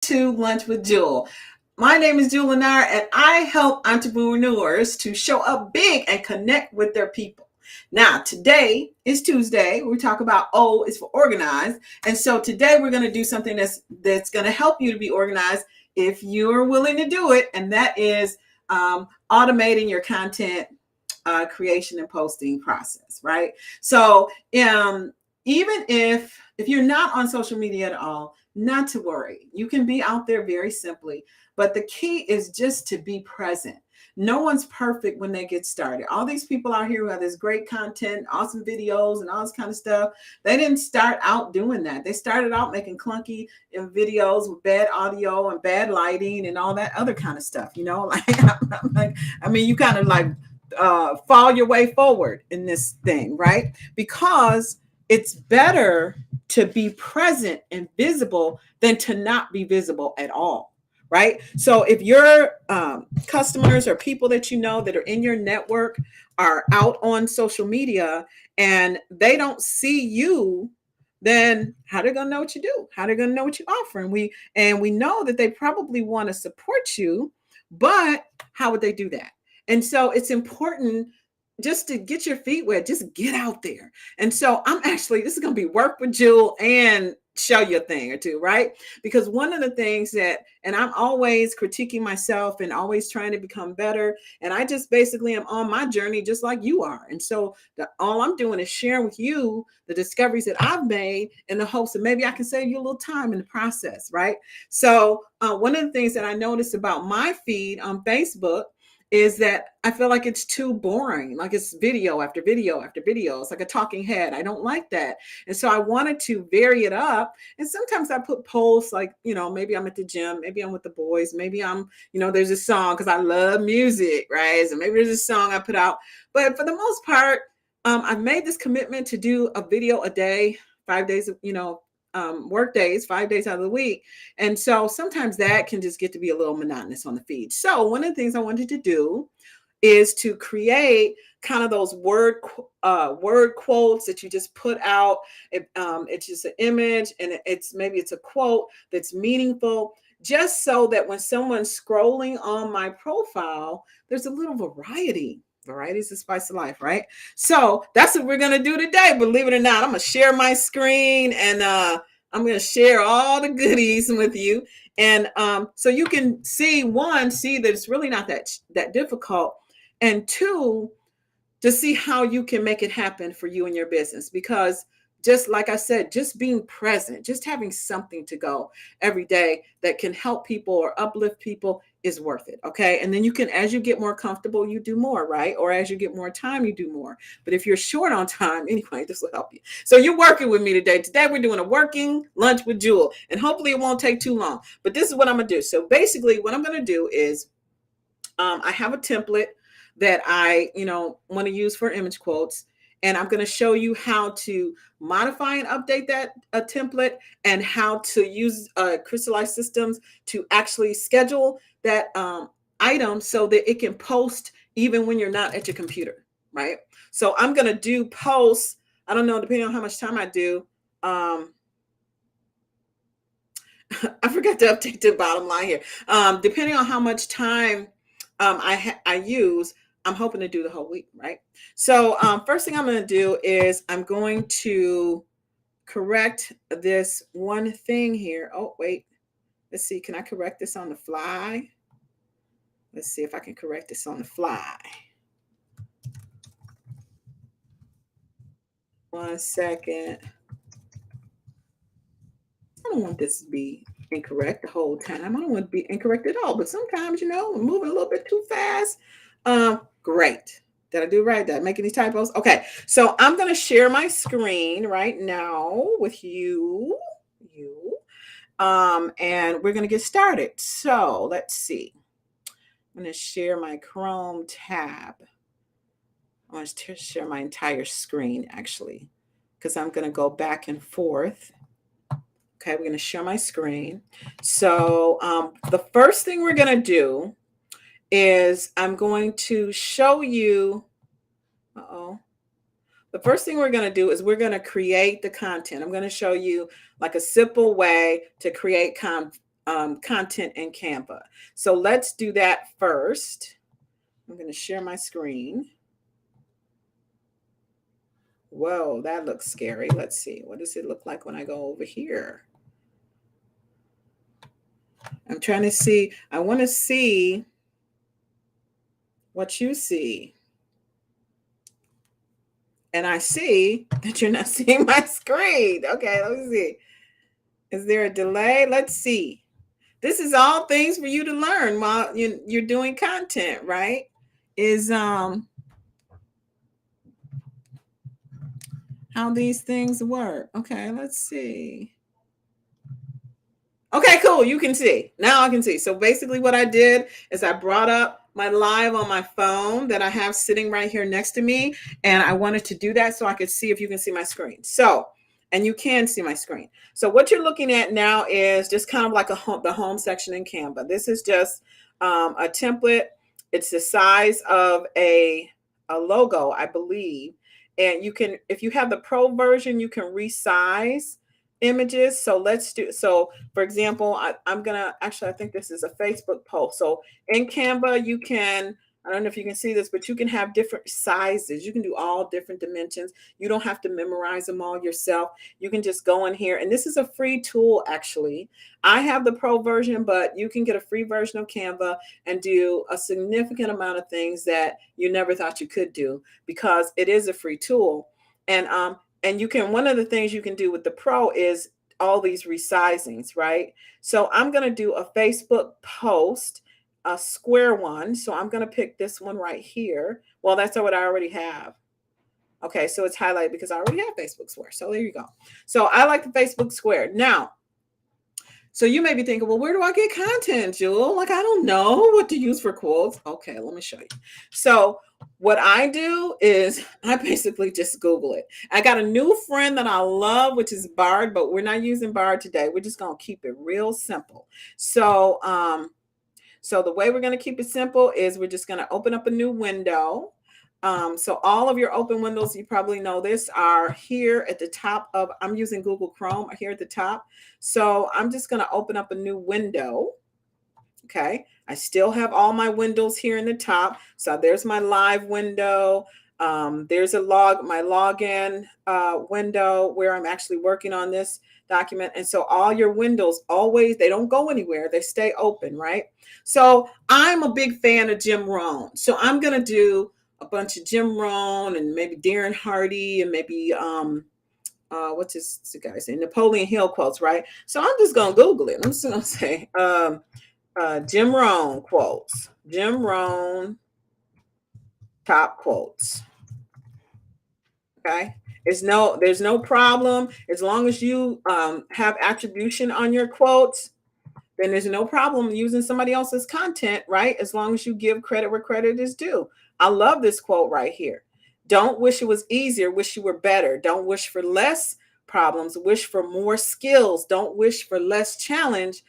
to Lunch with Juhl. My name is Juhl and I help entrepreneurs to show up big and connect with their people. Now, today is Tuesday. We talk about O is for organized. And so today we're going to do something that's going to help you to be organized if you're willing to do it. And that is automating your content creation and posting process, right? So even if you're not on social media at all, not to worry. You can be out there very simply, but the key is just to be present. No one's perfect when they get started. All these people out here who have this great content, awesome videos, and all this kind of stuff, they didn't start out doing that. They started out making clunky videos with bad audio and bad lighting and all that other kind of stuff. You know, you kind of like fall your way forward in this thing, right? Because it's better to be present and visible than to not be visible at all, right? So if your customers or people that you know that are in your network are out on social media and they don't see you, then how they gonna know what you do? How they gonna know what you offer? And we know that they probably want to support you, but how would they do that? And so it's important just to get your feet wet, just get out there. And so this is going to be work with Juhl and show you a thing or two, right? Because one of the things and I'm always critiquing myself and always trying to become better. And I just basically am on my journey just like you are. And so all I'm doing is sharing with you the discoveries that I've made in the hopes that maybe I can save you a little time in the process, right? So one of the things that I noticed about my feed on Facebook is that I feel like it's too boring. Like it's video after video after video. It's like a talking head. I don't like that. And so I wanted to vary it up. And sometimes I put posts like, maybe I'm at the gym, maybe I'm with the boys, maybe there's a song because I love music, right? So maybe there's a song I put out. But for the most part, I've made this commitment to do a video a day, 5 days, work days, 5 days out of the week. And so sometimes that can just get to be a little monotonous on the feed. So one of the things I wanted to do is to create kind of those word quotes that you just put out. It's just an image and it's a quote that's meaningful, just so that when someone's scrolling on my profile, there's a little variety. Variety is the spice of life, right? So that's what we're going to do today. Believe it or not, I'm going to share my screen and I'm going to share all the goodies with you. And so you can see that it's really not that difficult. And two, to see how you can make it happen for you and your business. Because just like I said, just being present, just having something to go every day that can help people or uplift people is worth it. Okay. And then you can, as you get more comfortable, you do more, right? Or as you get more time, you do more. But if you're short on time, anyway, this will help you. So you're working with me today. Today, we're doing a working lunch with Juhl. And hopefully it won't take too long. But this is what I'm going to do. So basically, what I'm going to do is I have a template that I, want to use for image quotes. And I'm going to show you how to modify and update that template and how to use Crystalized systems to actually schedule that item so that it can post even when you're not at your computer, right? So I'm going to do posts. I don't know, depending on how much time I do. I forgot to update the bottom line here. Depending on how much time I use, I'm hoping to do the whole week, right? So first thing I'm going to do is I'm going to correct this one thing here. Oh, wait. Let's see. Can I correct this on the fly? Let's see if I can correct this on the fly. 1 second. I don't want this to be incorrect the whole time. I don't want to be incorrect at all. But sometimes, we're moving a little bit too fast. Great. Did I do right? Did I make any typos? Okay. So I'm going to share my screen right now with you. And we're going to get started. So let's see. I'm going to share my Chrome tab. I want to share my entire screen actually, because I'm going to go back and forth. Okay. We're going to share my screen. So the first thing we're going to do is I'm going to show you, the first thing we're going to do is we're going to create the content. I'm going to show you like a simple way to create content in Canva. So let's do that first. I'm going to share my screen. Whoa, that looks scary. Let's see. What does it look like when I go over here? I'm trying to see. I want to see what you see. And I see that you're not seeing my screen. Okay, let me see. Is there a delay? Let's see. This is all things for you to learn while you're doing content, right? Is how these things work. Okay, let's see. Okay, cool. You can see. Now I can see. So basically what I did is I brought up my live on my phone that I have sitting right here next to me. And I wanted to do that so I could see if you can see my screen. So, and you can see my screen. So what you're looking at now is just kind of like the home section in Canva. This is just a template. It's the size of a logo, I believe. And you can, if you have the pro version, you can resize images. So let's do, so for example, I'm gonna actually, I think this is a Facebook post. So in Canva, you can, I don't know if you can see this, but you can have different sizes. You can do all different dimensions. You don't have to memorize them all yourself. You can just go in here, and this is a free tool actually. I have the pro version, but you can get a free version of Canva and do a significant amount of things that you never thought you could do because it is a free tool. And you can, one of the things you can do with the pro is all these resizings, right? So I'm going to do a Facebook post, a square one. So I'm going to pick this one right here. Well, that's what I already have. Okay, so it's highlighted because I already have Facebook Square. So there you go. So I like the Facebook Square. Now, so you may be thinking, well, where do I get content, Juhl? Like, I don't know what to use for quotes. Okay, let me show you. So what I do is I basically just Google it. I got a new friend that I love, which is Bard, but we're not using Bard today. We're just going to keep it real simple. So, so the way we're going to keep it simple is we're just going to open up a new window. So all of your open windows, you probably know this, are here at the top of, I'm using Google Chrome here at the top. So I'm just going to open up a new window. Okay. I still have all my windows here in the top. So there's my live window. There's my login window where I'm actually working on this document. And so all your windows always, they don't go anywhere. They stay open, right? So I'm a big fan of Jim Rohn. So I'm going to do a bunch of Jim Rohn and maybe Darren Hardy and maybe, what's this guy saying? Napoleon Hill quotes, right? So I'm just going to Google it. I'm just going to say, Jim Rohn quotes. Jim Rohn top quotes. Okay. There's no problem. As long as you have attribution on your quotes, then there's no problem using somebody else's content, right? As long as you give credit where credit is due. I love this quote right here. Don't wish it was easier, wish you were better. Don't wish for less problems, wish for more skills. Don't wish for less challenge,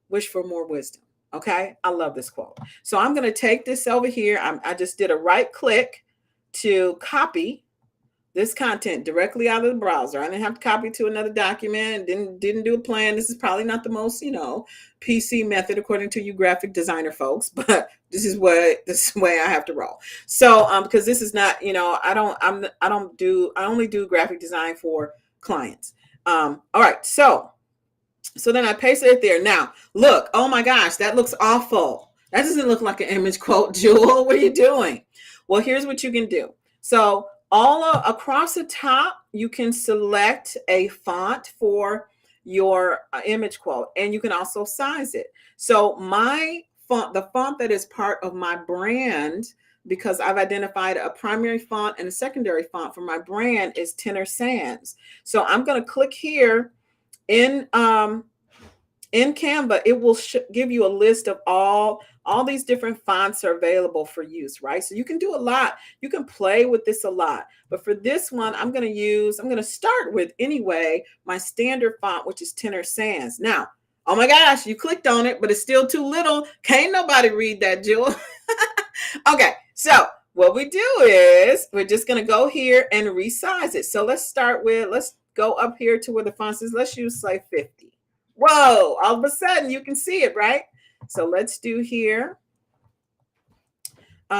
wish for more wisdom. Okay, I love this quote. So I'm going to take this over here. I just did a right click to copy this content directly out of the browser. I didn't have to copy to another document. Didn't do a plan. This is probably not the most, PC method according to you graphic designer folks, but this is the way I have to roll. So because this is not, I only do graphic design for clients. All right, so then I pasted it there. Now, look, oh my gosh, that looks awful. That doesn't look like an image quote, Juhl. What are you doing? Well, here's what you can do. So all across the top, you can select a font for your image quote, and you can also size it. So my font, the font that is part of my brand, because I've identified a primary font and a secondary font for my brand, is Tenor Sans. So I'm going to click here in Canva. It will give you a list of all these different fonts are available for use, right? So you can do a lot. You can play with this a lot. But for this one, I'm going to start with anyway, my standard font, which is Tenor Sans. Now, oh my gosh, you clicked on it, but it's still too little. Can't nobody read that, Juhl. Okay, so what we do is we're just going to go here and resize it. So let's go up here to where the font is. Let's use like 50. Whoa, all of a sudden you can see it, right? So let's do here.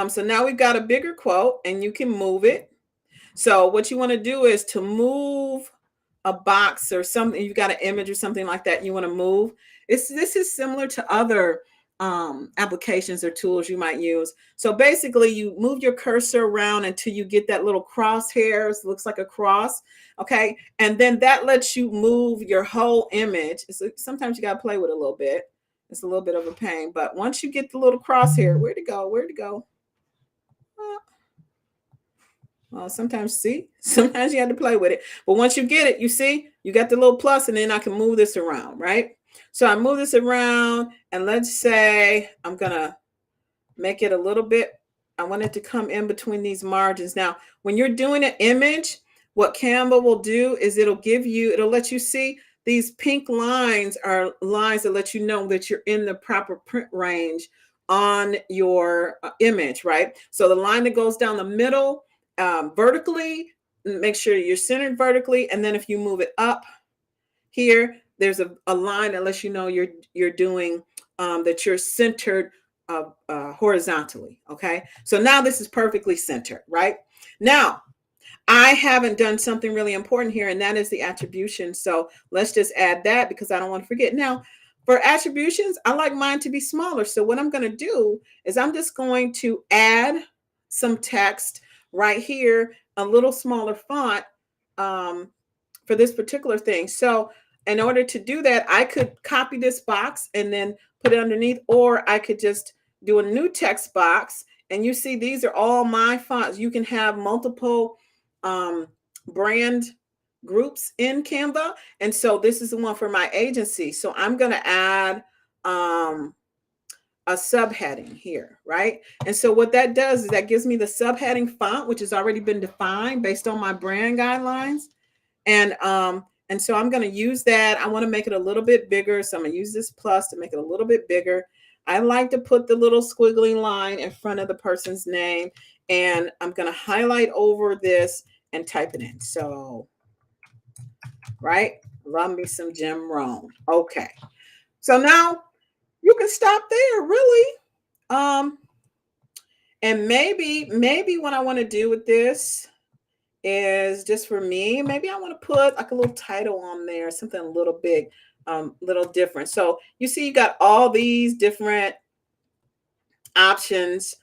So now we've got a bigger quote and you can move it. So what you want to do is to move a box or something, you've got an image or something like that you want to move. This is similar to other applications or tools you might use. So basically you move your cursor around until you get that little crosshairs, looks like a cross. Okay. And then that lets you move your whole image. Sometimes you got to play with it a little bit. It's a little bit of a pain, but once you get the little crosshair, where'd it go? Where'd it go? Well, sometimes sometimes you have to play with it. But once you get it, you see, you got the little plus, and then I can move this around, right? So I move this around, and let's say I'm going to make it a little bit. I want it to come in between these margins. Now, when you're doing an image, what Canva will do is it'll let you see these pink lines are lines that let you know that you're in the proper print range on your image, right? So the line that goes down the middle, vertically, make sure you're centered vertically, and then if you move it up here, there's a line that lets you know you're doing that you're centered horizontally. Okay, so now this is perfectly centered. Right now, I haven't done something really important here, and that is the attribution. So let's just add that because I don't want to forget. Now, for attributions, I like mine to be smaller. So what I'm going to do is I'm just going to add some text right here, a little smaller font for this particular thing. So in order to do that, I could copy this box and then put it underneath, or I could just do a new text box. And you see, these are all my fonts. You can have multiple brand groups in Canva. And so this is the one for my agency. So I'm going to add a subheading here, right? And so what that does is that gives me the subheading font, which has already been defined based on my brand guidelines. And so I'm going to use that. I want to make it a little bit bigger. So I'm going to use this plus to make it a little bit bigger. I like to put the little squiggly line in front of the person's name. And I'm going to highlight over this and type it in. So, right? Love me some Jim Rohn. Okay. So now you can stop there, really. And maybe what I want to do with this is just for me, maybe I want to put like a little title on there, something a little big, little different. So you see, you got all these different options.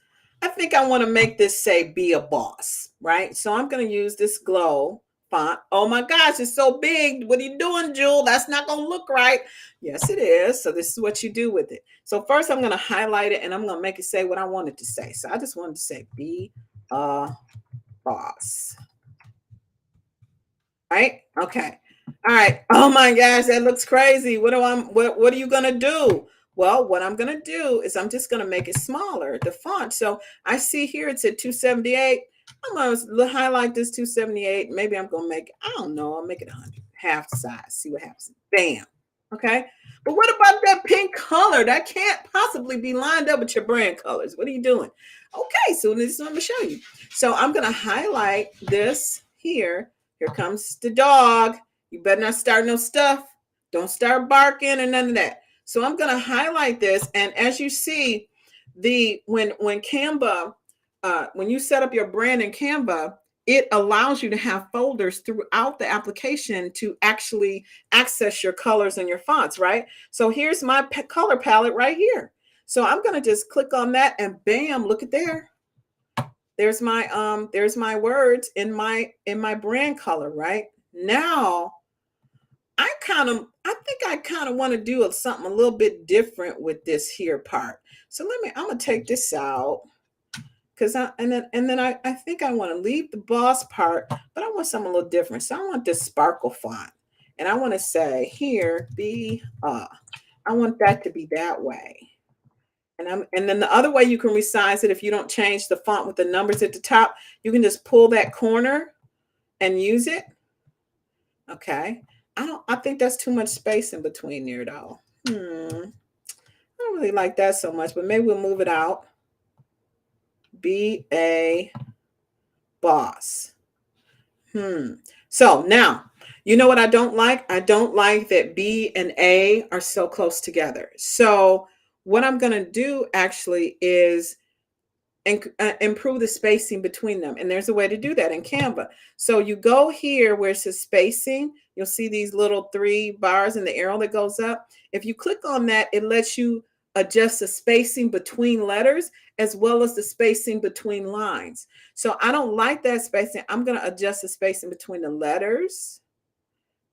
I think I want to make this say be a boss, right? So I'm going to use this glow font. Oh my gosh, it's so big. What are you doing, Juhl? That's not going to look right. Yes, it is. So this is what you do with it. So first I'm going to highlight it and I'm going to make it say what I want it to say. So I just wanted to say be a boss. Right? Okay. All right. Oh my gosh, that looks crazy. What are you going to do? Well, what I'm going to do is I'm just going to make it smaller, the font. So I see here it's at 278. I'm going to highlight this 278. Maybe I'm going to make it, I don't know, I'll make it 100, half the size, see what happens. Bam. Okay. But what about that pink color? That can't possibly be lined up with your brand colors. What are you doing? Okay. So this is what I'm going to show you. So I'm going to highlight this here. Here comes the dog. You better not start no stuff. Don't start barking or none of that. So I'm going to highlight this. And as you see, when Canva, when you set up your brand in Canva, it allows you to have folders throughout the application to actually access your colors and your fonts, right? So here's my color palette right here. So I'm going to just click on that and bam, look at there. There's my words in my brand color, right? Now, I think I kind of want to do something a little bit different with this here part. So I'm gonna take this out because I think I want to leave the boss part, but I want something a little different. So I want this sparkle font, and I want to say here I want that to be that way. And then the other way you can resize it, if you don't change the font with the numbers at the top, you can just pull that corner and use it. Okay. I think that's too much space in between there though. I don't really like that so much, but maybe we'll move it out. Be a boss. So now You know what I don't like? I don't like that B and A are so close together. So what I'm going to do actually is improve the spacing between them. And there's a way to do that in Canva. So you go here where it says spacing. You'll see these little 3 bars and the arrow that goes up. If you click on that, it lets you adjust the spacing between letters as well as the spacing between lines. So I don't like that spacing. I'm going to adjust the spacing between the letters.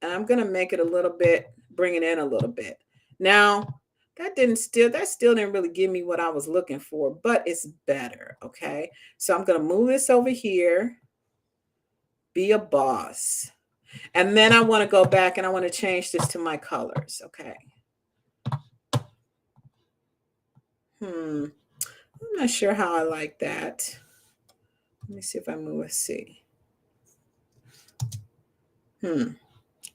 And I'm going to make it a little bit, bring it in a little bit. Now, that still didn't really give me what I was looking for, but it's better. Okay. So I'm going to move this over here, be a boss. And then I want to go back and I want to change this to my colors. Okay. I'm not sure how I like that. Let me see if I move a C.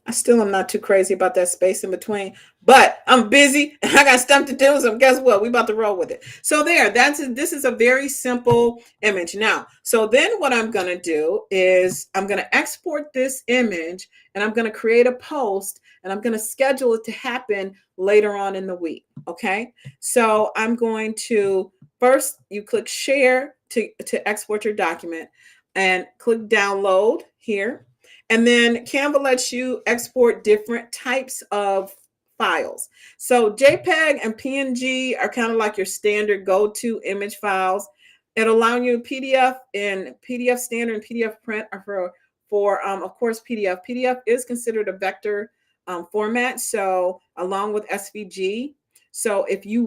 I still am not too crazy about that space in between, but I'm busy and I got stuff to do. So guess what? We about to roll with it. So this is a very simple image. Now, so then what I'm going to do is I'm going to export this image and I'm going to create a post and I'm going to schedule it to happen later on in the week. Okay. So I'm going to first, you click share to export your document and click download here. And then Canva lets you export different types of files. So JPEG and PNG are kind of like your standard go-to image files. It'll allow you PDF and PDF standard and PDF print are for of course, PDF. PDF is considered a vector format. So along with SVG. So if you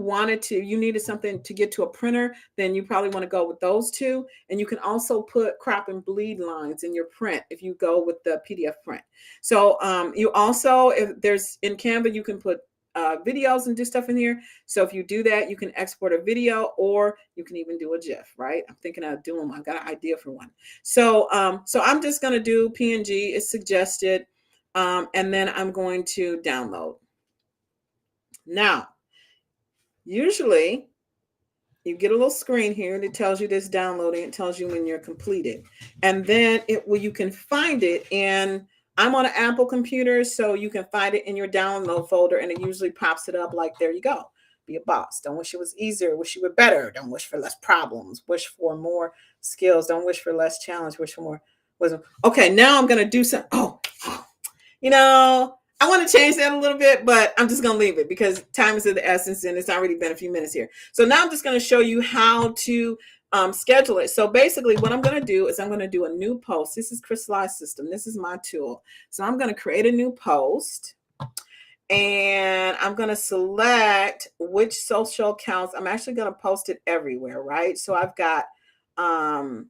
needed something to get to a printer, then you probably want to go with those two. And you can also put crop and bleed lines in your print if you go with the PDF print. So you also, if there's in Canva, you can put videos and do stuff in here. So if you do that, you can export a video or you can even do a GIF, right? I'm thinking of doing one. I've got an idea for one. So I'm just going to do PNG. It's suggested. And then I'm going to download. Now, usually you get a little screen here that tells you this downloading. It tells you when you're completed. And then you can find it in, I'm on an Apple computer, so you can find it in your download folder and it usually pops it up like, there you go. Be a boss. Don't wish it was easier. Wish you were better. Don't wish for less problems. Wish for more skills. Don't wish for less challenge. Wish for more wisdom. Okay, now I'm going to do some, I want to change that a little bit, but I'm just going to leave it because time is of the essence and it's already been a few minutes here. So now I'm just going to show you how to schedule it. So basically what I'm going to do is I'm going to do a new post. This is Crystalized system. This is my tool. So I'm going to create a new post and I'm going to select which social accounts. I'm actually going to post it everywhere, right? So I've got a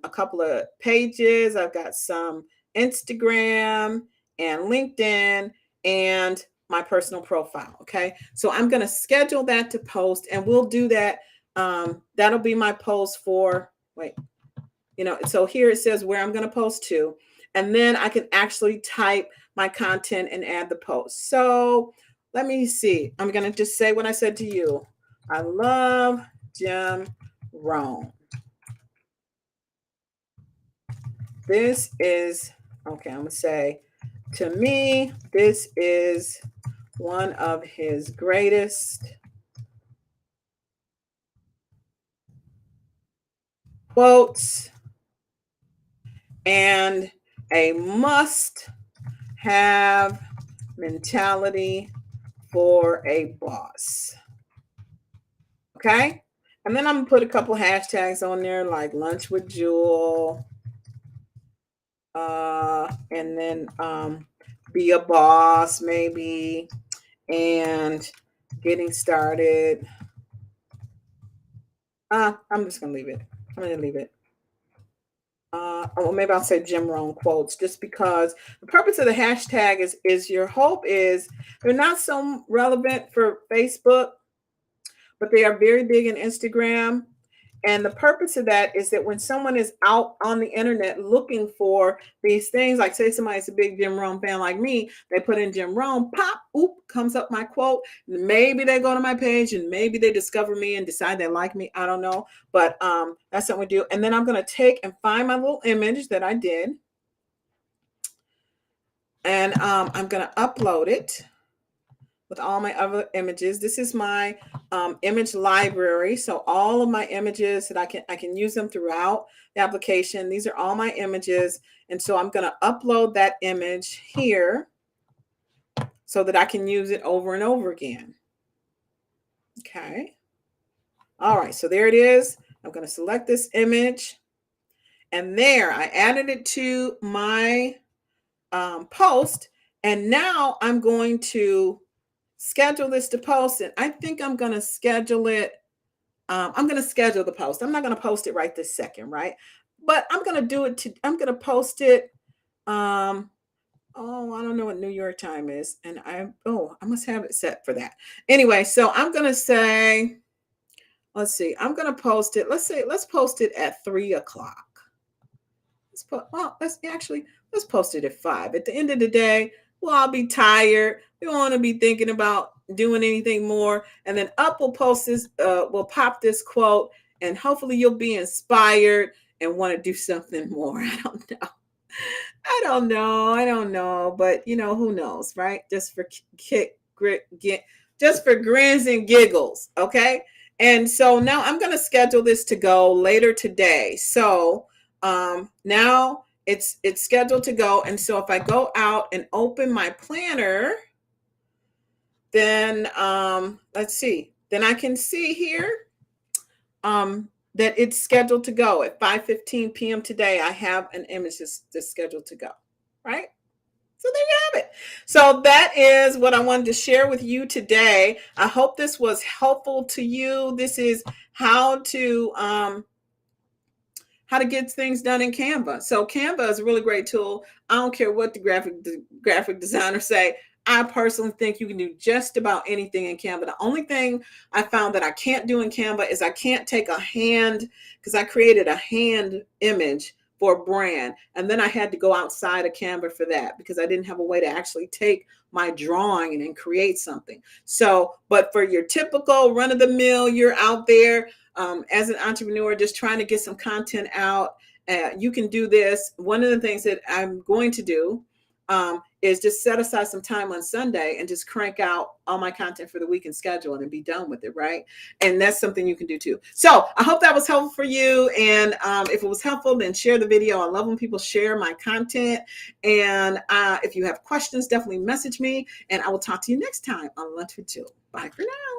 couple of pages. I've got some Instagram and LinkedIn and my personal profile. Okay. So I'm going to schedule that to post and we'll do that. That'll be my post for, so here it says where I'm going to post to, and then I can actually type my content and add the post. So let me see. I'm going to just say what I said to you. I love Jim Rohn. This is, okay, I'm going to say, to me, this is one of his greatest quotes and a must-have mentality for a boss. Okay? And then I'm going to put a couple hashtags on there like lunch with Juhl. And then be a boss maybe, and getting started. I'm just gonna leave it. I'm gonna leave it. Or maybe I'll say Jim Rohn quotes, just because the purpose of the hashtag is your hope is they're not so relevant for Facebook, but they are very big in Instagram. And the purpose of that is that when someone is out on the internet looking for these things, like say somebody's a big Jim Rohn fan like me, they put in Jim Rohn, pop, oop, comes up my quote. Maybe they go to my page and maybe they discover me and decide they like me. I don't know. But that's something we do. And then I'm going to take and find my little image that I did. And I'm going to upload it with all my other images. This is my image library. So all of my images that I can use them throughout the application. These are all my images. And so I'm going to upload that image here so that I can use it over and over again. Okay. All right. So there it is. I'm going to select this image. And there, I added it to my post. And now I'm going to schedule this to post it. I think I'm going to schedule it. I'm going to schedule the post. I'm not going to post it right this second, right? But I'm going to do it I'm going to post it. Oh, I don't know what New York time is. And I must have it set for that. Anyway, so I'm going to say, let's see, I'm going to post it. Let's post it at 3:00. Let's post it at 5. At the end of the day, we'll all be tired. We don't want to be thinking about doing anything more. And then Up will post this, will pop this quote, and hopefully you'll be inspired and want to do something more. I don't know. I don't know. But who knows, right? Just for just for grins and giggles. Okay. And so now I'm going to schedule this to go later today. So now it's scheduled to go. And so if I go out and open my planner, then let's see, then I can see here that it's scheduled to go at 5:15 p.m. today. I have an image that's scheduled to go, right? So there you have it. So that is what I wanted to share with you today. I hope this was helpful to you. This is how to get things done in Canva. So Canva is a really great tool. I don't care what the graphic designers say. I personally think you can do just about anything in Canva. The only thing I found that I can't do in Canva is I can't take a hand, because I created a hand image for a brand. And then I had to go outside of Canva for that because I didn't have a way to actually take my drawing and then create something. So, but for your typical run of the mill, you're out there as an entrepreneur, just trying to get some content out. You can do this. One of the things that I'm going to do is just set aside some time on Sunday and just crank out all my content for the week and schedule it and be done with it, right? And that's something you can do too. So I hope that was helpful for you. And if it was helpful, then share the video. I love when people share my content. And if you have questions, definitely message me. And I will talk to you next time on Lunch with Juhl. Bye for now.